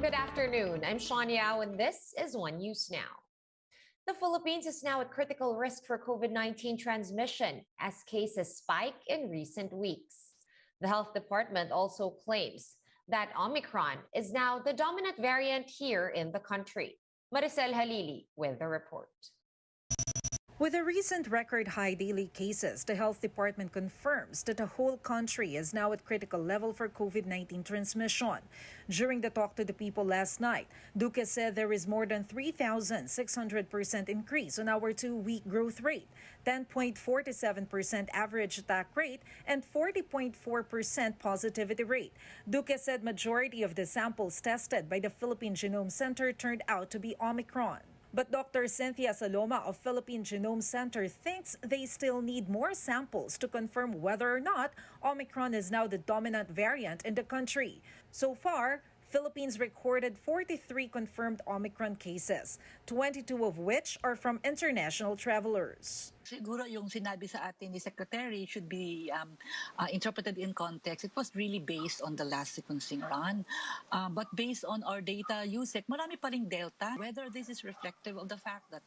Good afternoon. I'm Sean Yao, and this is One News Now. The Philippines is now at critical risk for COVID-19 transmission as cases spike in recent weeks. The health department also claims that Omicron is now the dominant variant here in the country. Maricel Halili with the report. With the recent record-high daily cases, the health department confirms that the whole country is now at critical level for COVID-19 transmission. During the talk to the people last night, Duque said there is more than 3,600% increase on our 2-week growth rate, 10.47% average attack rate, and 40.4% positivity rate. Duque said majority of the samples tested by the Philippine Genome Center turned out to be Omicron. But Dr. Cynthia Saloma of Philippine Genome Center thinks they still need more samples to confirm whether or not Omicron is now the dominant variant in the country. So far, Philippines recorded 43 confirmed Omicron cases, 22 of which are from international travelers. Siguro yung sinabi sa atin ni Secretary should be interpreted in context. It was really based on the last sequencing run. But based on our data, USEC, marami pa ring Delta. Whether this is reflective of the fact that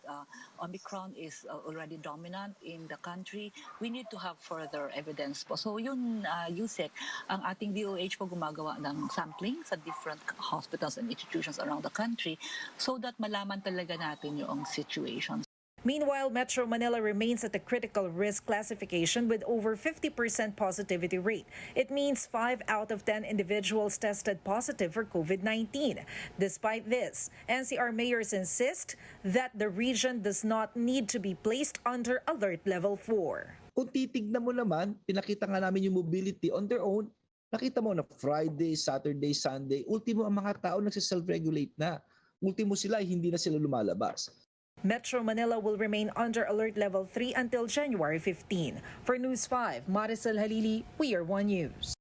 Omicron is already dominant in the country, we need to have further evidence po. So yun, USEC, ang ating DOH po gumagawa ng sampling sa different hospitals and institutions around the country so that malaman talaga natin yung situation. Meanwhile, Metro Manila remains at the critical risk classification with over 50% positivity rate. It means 5 out of 10 individuals tested positive for COVID-19. Despite this, NCR mayors insist that the region does not need to be placed under alert level 4. Kung titignan mo naman, pinakita nga namin yung mobility on their own. Nakita mo na Friday, Saturday, Sunday, ultimo ang mga tao nagsiself-regulate na. Ultimo sila, hindi na sila lumalabas. Metro Manila will remain under alert level 3 until January 15. For News 5, Maricel Halili, We Are One News.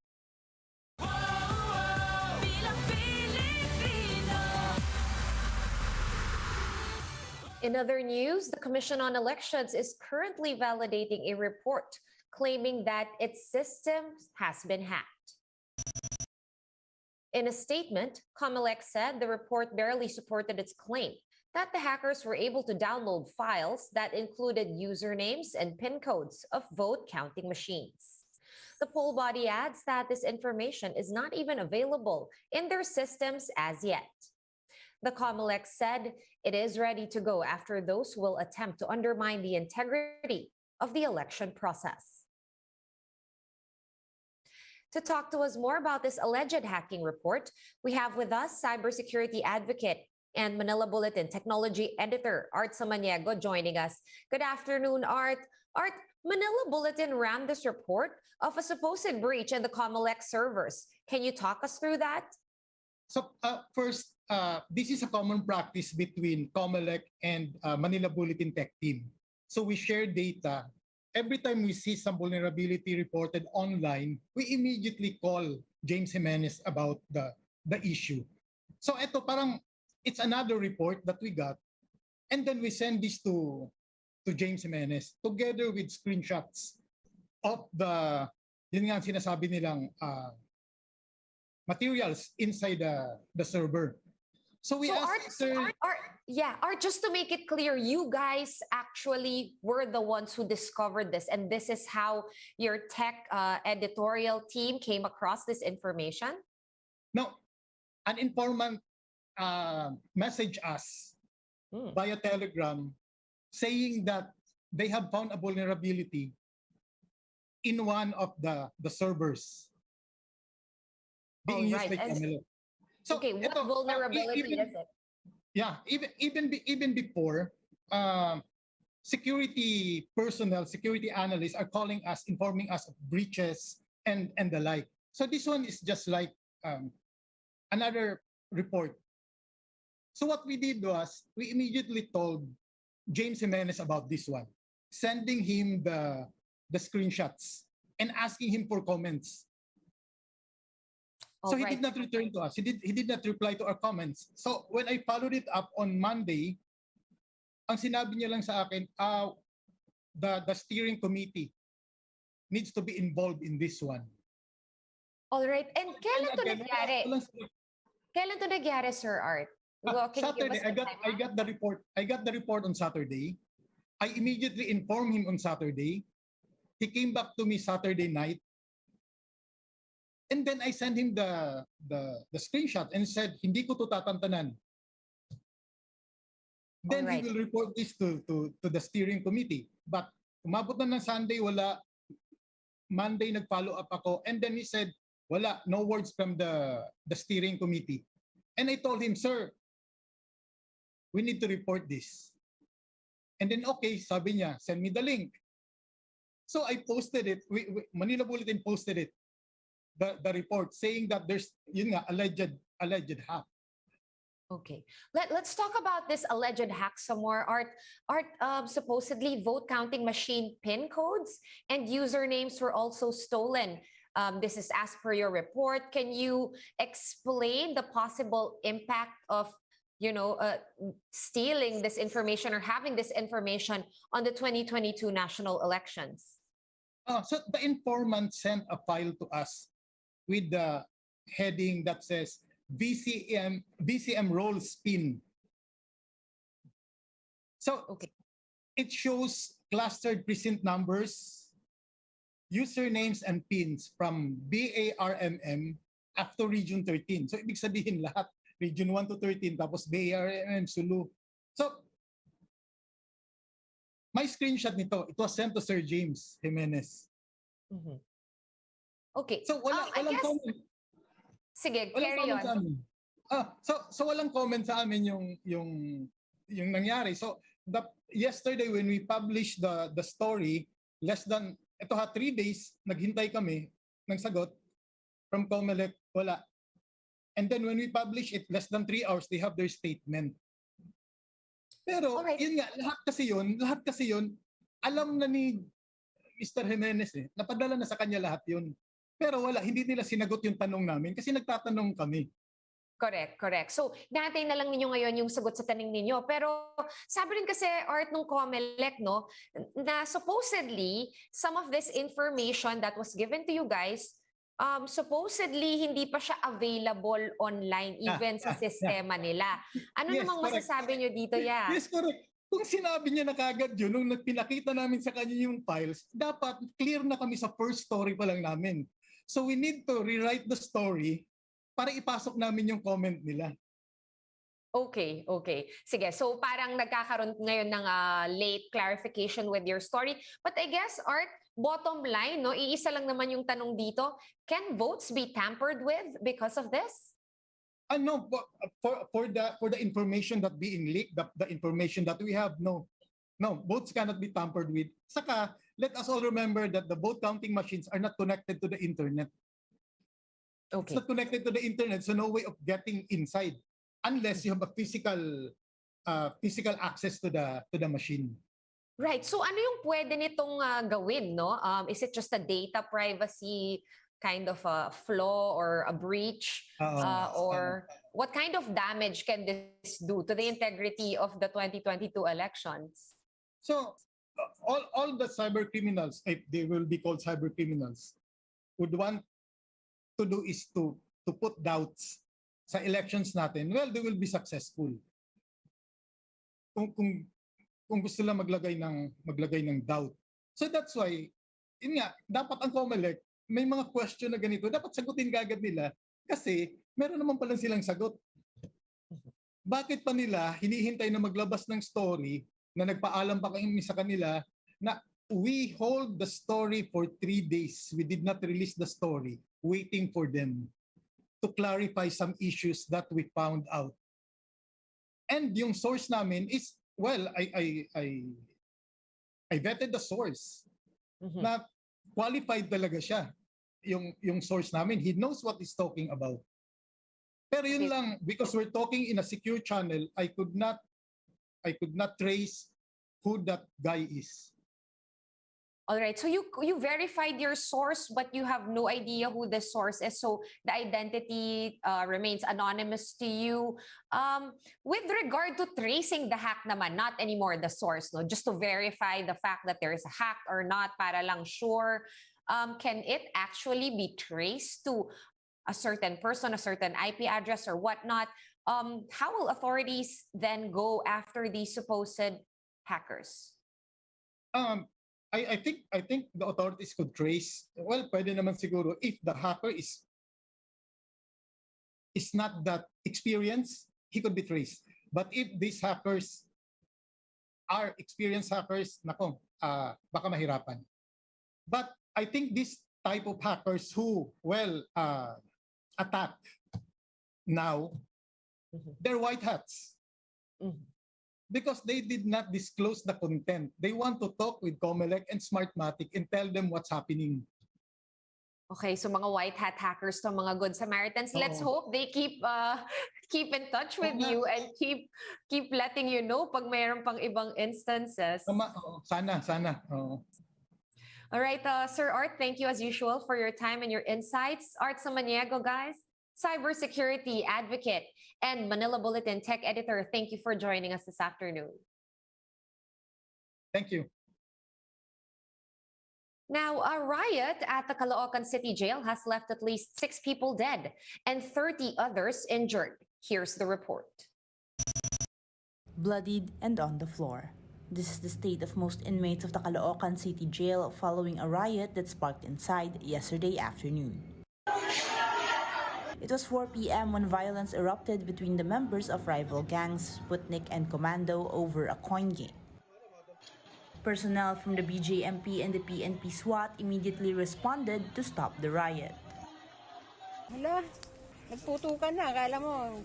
In other news, the Commission on Elections is currently validating a report claiming that its system has been hacked. In a statement, Comelec said the report barely supported its claim that the hackers were able to download files that included usernames and PIN codes of vote counting machines. The poll body adds that this information is not even available in their systems as yet. The Comelec said it is ready to go after those who will attempt to undermine the integrity of the election process. To talk to us more about this alleged hacking report, we have with us cybersecurity advocate and Manila Bulletin Technology Editor Art Samaniego joining us. Good afternoon, Art. Art, Manila Bulletin ran this report of a supposed breach in the Comelec servers. Can you talk us through that? So first, this is a common practice between Comelec and Manila Bulletin Tech team. So we share data. Every time we see some vulnerability reported online, we immediately call James Jimenez about the issue. So ito parang it's another report that we got, and then we send this to James Jimenez together with screenshots of the yun nga sinasabi nilang materials inside the server. So we asked Art, just to make it clear, you guys actually were the ones who discovered this, and this is how your tech editorial team came across this information? No, an informant message us via Telegram saying that they have found a vulnerability in one of the servers being used by Comelec. So okay, what vulnerability is it? Yeah, even before, security personnel, security analysts are calling us, informing us of breaches and the like. So this one is just like another report. So what we did was, we immediately told James Jimenez about this one, sending him the screenshots and asking him for comments. So he did not return to us. He did not reply to our comments. So when I followed it up on Monday, ang sinabi niya lang sa akin, the steering committee needs to be involved in this one. All right. And kailan to nangyari? Kailan to nagyari, Sir Art? Well, can you give Saturday, us the timeline? I got the report. I got the report on Saturday. I immediately informed him on Saturday. He came back to me Saturday night. And then I sent him the screenshot and said, hindi ko to tatantanan. Then Alright. he will report this to the steering committee. But umabot na ng Sunday, wala. Monday, nag-follow up ako. And then he said, wala, no words from the steering committee. And I told him, sir, we need to report this. And then, okay, sabi niya, send me the link. So I posted it. Manila Bulletin posted it, the report, saying that there's, yun nga, alleged hack. Okay. Let's talk about this alleged hack some more. Art, supposedly vote counting machine PIN codes and usernames were also stolen. This is as per your report. Can you explain the possible impact of stealing this information or having this information on the 2022 national elections? So the informant sent a file to us with the heading that says VCM roles PIN. So Okay. it shows clustered precinct numbers, usernames and pins from BARMM up to Region 13. So ibig sabihin lahat, Region 1 to 13, tapos BARMM, Sulu. So my screenshot nito, it was sent to Sir James Jimenez. Mhm. Okay. So walang I guess, comment. sige, Walang carry comment on. sa amin. So walang comment sa amin yung nangyari. So yesterday when we published the story, less than 3 days naghintay kami ng sagot from Comelec, wala. And then when we publish it, less than 3 hours, they have their statement. Pero Alright. yun nga, lahat kasi yun, alam na ni Mr. Jimenez napadala na sa kanya lahat yun. Pero wala, hindi nila sinagot yung tanong namin kasi nagtatanong kami. Correct. So, natin na lang ninyo ngayon yung sagot sa tanong ninyo. Pero sabi rin kasi, Art, nung Comelec, no, na supposedly, some of this information that was given to you guys, supposedly, hindi pa siya available online, even sa sistema nila. Ano Yes, namang correct. masasabi nyo dito, ya? Yes, correct. Kung sinabi niya na kagad yun, nung pinakita namin sa kanya yung files, dapat clear na kami sa first story pa lang namin. So we need to rewrite the story para ipasok namin yung comment nila. Okay. Sige, so parang nagkakaroon ngayon ng late clarification with your story. But I guess, Art, bottom line, no, iisa lang naman yung tanong dito, can votes be tampered with because of this? No, for the information that being leaked, the information that we have, no, votes cannot be tampered with. Saka, let us all remember that the vote counting machines are not connected to the internet. It's Okay. not connected to the internet, so no way of getting inside unless you have a physical access to the machine. Right. So ano yung pwede nitong gawin, no? Is it just a data privacy kind of a flaw or a breach? Or what kind of damage can this do to the integrity of the 2022 elections? So all the cyber criminals, if they will be called cyber criminals, would want to do is to put doubts sa elections natin. Well, they will be successful. Kung gusto lang maglagay ng doubt. So that's why, yun nga, dapat ang Comelec, may mga question na ganito, dapat sagutin kagad nila kasi meron naman palang silang sagot. Bakit pa nila hinihintay na maglabas ng story na nagpaalam pa kami sa kanila na we hold the story for 3 days. We did not release the story, waiting for them to clarify some issues that we found out. And yung source namin is, well, I vetted the source. Mhm. Na qualified talaga siya. Yung source namin, he knows what he's talking about. Pero yun Okay. lang, because we're talking in a secure channel, I could not trace who that guy is. All right. So you verified your source, but you have no idea who the source is. So the identity remains anonymous to you. With regard to tracing the hack naman, not anymore the source, no, just to verify the fact that there is a hack or not, para lang sure. Can it actually be traced to a certain person, a certain IP address or whatnot. How will authorities then go after these supposed hackers? I think the authorities could trace. Well, pwede naman siguro if the hacker is not that experienced, he could be traced. But if these hackers are experienced hackers, nako, baka mahirapan. But I think this type of hackers who, attack now, they're white hats. Because they did not disclose the content. They want to talk with Comelec and Smartmatic and tell them what's happening. Okay, so mga white hat hackers to, mga good Samaritans. Let's hope they keep in touch with you and keep letting you know pag mayroon pang ibang instances. Sana. All right, Sir Art, thank you as usual for your time and your insights. Art Samaniego, guys, cybersecurity advocate and Manila Bulletin tech editor. Thank you for joining us this afternoon. Thank you. Now, a riot at the Caloocan City Jail has left at least 6 people dead and 30 others injured. Here's the report. Bloodied and on the floor. This is the state of most inmates of the Caloocan City Jail following a riot that sparked inside yesterday afternoon. It was 4 p.m. when violence erupted between the members of rival gangs Sputnik and Commando over a coin game. Personnel from the BJMP and the PNP SWAT immediately responded to stop the riot. Hala, nagputukan na. Akala mo,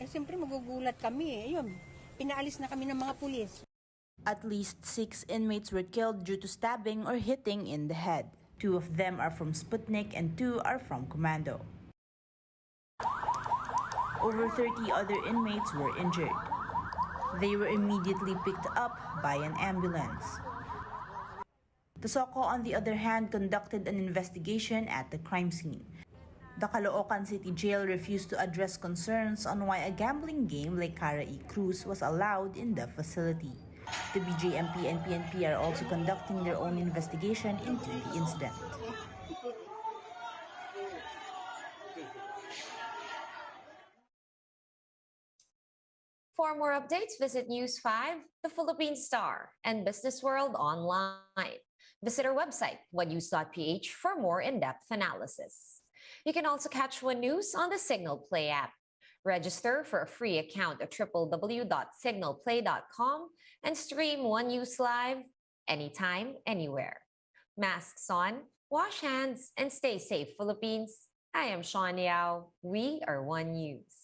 siyempre magugulat kami. Ayun, pinaalis na kami ng mga pulis. At least 6 inmates were killed due to stabbing or hitting in the head. 2 of them are from Sputnik and 2 are from Commando. Over 30 other inmates were injured. They were immediately picked up by an ambulance. The SOCO, on the other hand, conducted an investigation at the crime scene. The Caloocan City Jail refused to address concerns on why a gambling game like Cara E Cruz was allowed in the facility. The BJMP and PNP are also conducting their own investigation into the incident. For more updates, visit News 5, The Philippine Star, and Business World online. Visit our website, onenews.ph, for more in-depth analysis. You can also catch One News on the Signal Play app. Register for a free account at www.signalplay.com and stream One News live anytime, anywhere. Masks on, wash hands, and stay safe, Philippines. I am Sean Yao. We are One News.